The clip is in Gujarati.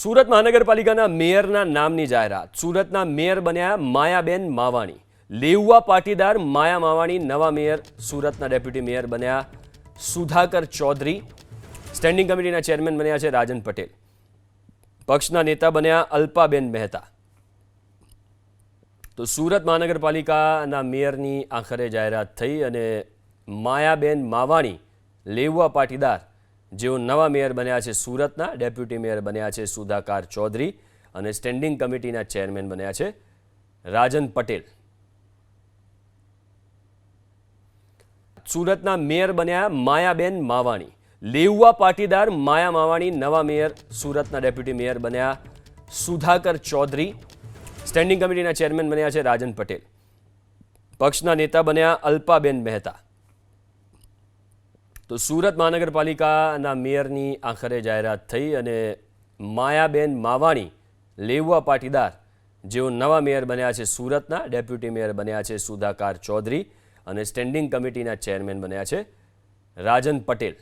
સુરત મહાનગરપાલિકાના મેયરના નામની જાહેરાત. સુરતના મેયર બન્યા માયાબેન માવાણી. લેઉવા પાટીદાર માયા માવાણી નવા મેયર. સુરતના ડેપ્યુટી મેયર બન્યા સુધાકર ચૌધરી. સ્ટેન્ડિંગ કમિટીના ચેરમેન બન્યા છે રાજન પટેલ. પક્ષના નેતા બન્યા અલ્પાબેન મહેતા. તો સુરત મહાનગરપાલિકાના મેયરની આખરે જાહેરાત થઈ અને માયાબેન માવાણી લેઉવા પાટીદાર જેઓ નવા મેયર બન્યા છે સુરતના. ડેપ્યુટી મેયર બન્યા છે સુધાકર ચૌધરી અને સ્ટેન્ડિંગ કમિટીના ચેરમેન બન્યા છે રાજન પટેલ. સુરતના મેયર બન્યા માયાબેન માવાણી. લેઉવા પાટીદાર માયા માવાણી નવા મેયર. સુરતના ડેપ્યુટી મેયર બન્યા સુધાકર ચૌધરી. સ્ટેન્ડિંગ કમિટીના ચેરમેન બન્યા છે રાજન પટેલ. પક્ષના નેતા બન્યા અલ્પાબેન મહેતા. તો સુરત મહાનગરપાલિકાના મેયરની આખરે જાહેરાત થઈ અને માયાબેન માવાણી લેઉવા પાટીદાર જેઓ નવા મેયર બન્યા છે સુરતના. ડેપ્યુટી મેયર બન્યા છે સુધાકર ચૌધરી અને સ્ટેન્ડિંગ કમિટીના ચેરમેન બન્યા છે રાજન પટેલ.